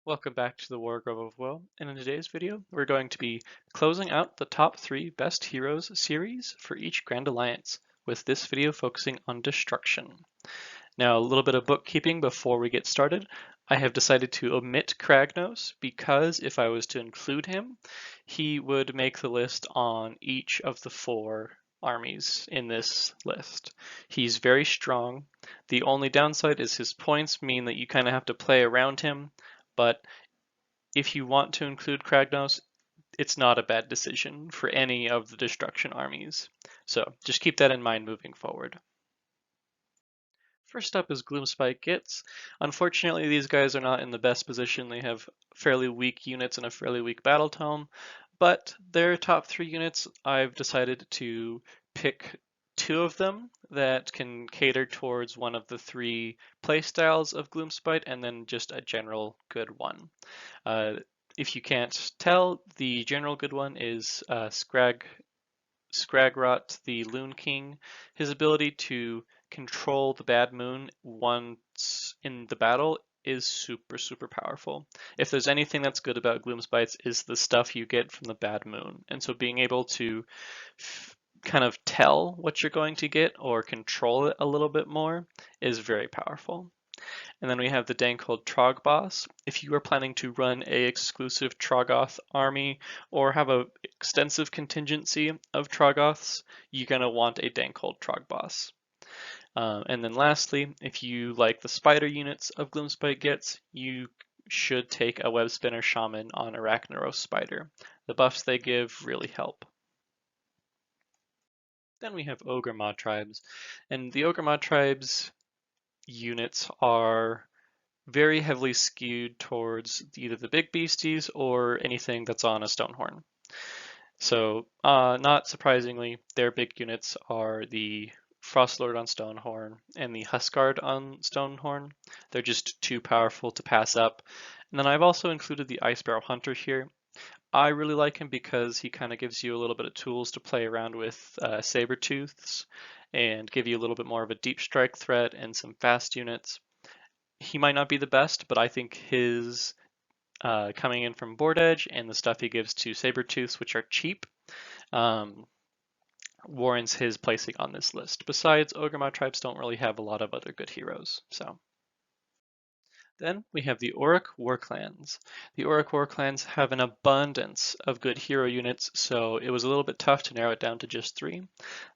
Welcome back to the Wargrove of Woe, and in today's video we're going to be closing out the top 3 best heroes series for each Grand Alliance, with this video focusing on destruction. Now a little bit of bookkeeping before we get started. I have decided to omit Kragnos because if I was to include him, he would make the list on each of the 4 armies in this list. He's very strong. The only downside is his points mean that you kind of have to play around him. But if you want to include Kragnos, it's not a bad decision for any of the destruction armies. So just keep that in mind moving forward. First up is Gloomspike Gits. Unfortunately, these guys are not in the best position. They have fairly weak units and a fairly weak battle tome, but their top 3 units, I've decided to pick 2 of them that can cater towards one of the 3 playstyles of Gloomspite, and then just a general good one. If you can't tell, the general good one is Skragrot, the Loon King. His ability to control the Bad Moon once in the battle is super powerful. If there's anything that's good about Gloomspites is the stuff you get from the Bad Moon. And so being able to kind of tell what you're going to get or control it a little bit more is very powerful. And then we have the Dankhold Trog boss. If you are planning to run a exclusive Troggoth army or have an extensive contingency of Troggoths, you're going to want a Dankhold Trog boss. And then lastly, if you like the spider units of Gloomspike Gits, you should take a Web Spinner Shaman on Arachneros Spider. The buffs they give really help. Then we have Ogata Tribes, and the Ogata Tribes units are very heavily skewed towards either the big beasties or anything that's on a Stonehorn. So, not surprisingly, their big units are the Frostlord on Stonehorn and the Huskard on Stonehorn. They're just too powerful to pass up. And then I've also included the Icebarrow Hunter here. I really like him because he kind of gives you a little bit of tools to play around with Sabertooths and give you a little bit more of a deep strike threat and some fast units. He might not be the best, but I think his coming in from Board Edge and the stuff he gives to Sabertooths, which are cheap, warrants his placing on this list. Besides, Ogata Tribes don't really have a lot of other good heroes. Then we have the Auric War Clans. The Auric War Clans have an abundance of good hero units, so it was a little bit tough to narrow it down to just 3.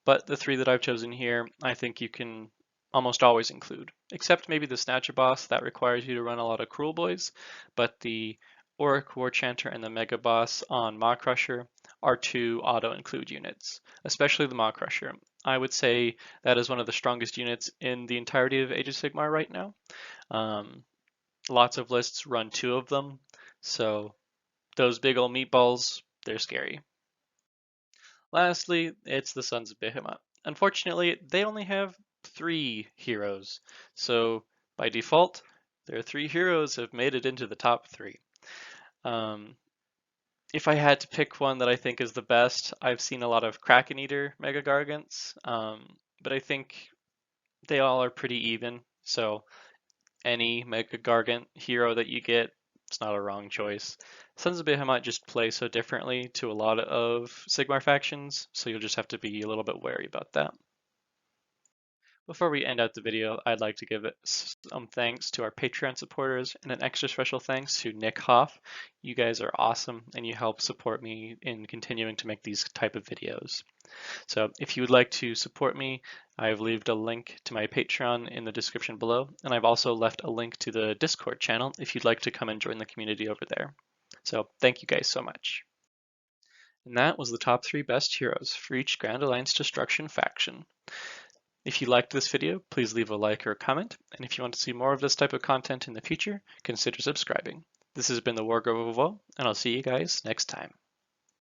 But the 3 that I've chosen here, I think you can almost always include, except maybe the Snatcher Boss that requires you to run a lot of Cruel Boys, but the Auric War Chanter and the Mega Boss on Maw Crusher are 2 auto-include units, especially the Maw Crusher. I would say that is one of the strongest units in the entirety of Age of Sigmar right now. Lots of lists run 2 of them, so those big old meatballs, they're scary. Lastly, it's the Sons of Behemoth. Unfortunately, they only have 3 heroes, so by default, their 3 heroes have made it into the top 3. If I had to pick one that I think is the best, I've seen a lot of Kraken Eater Mega Gargants, but I think they all are pretty even, so any Mega Gargant hero that you get, it's not a wrong choice. Sons of Behemoth just play so differently to a lot of Sigmar factions, so you'll just have to be a little bit wary about that. Before we end out the video, I'd like to give some thanks to our Patreon supporters and an extra special thanks to Nick Hoff. You guys are awesome and you help support me in continuing to make these type of videos. So if you would like to support me, I've left a link to my Patreon in the description below, and I've also left a link to the Discord channel if you'd like to come and join the community over there. So thank you guys so much. And that was the top 3 best heroes for each Grand Alliance Destruction faction. If you liked this video, please leave a like or a comment, and if you want to see more of this type of content in the future, consider subscribing. This has been the Wargrove of Woe, and I'll see you guys next time.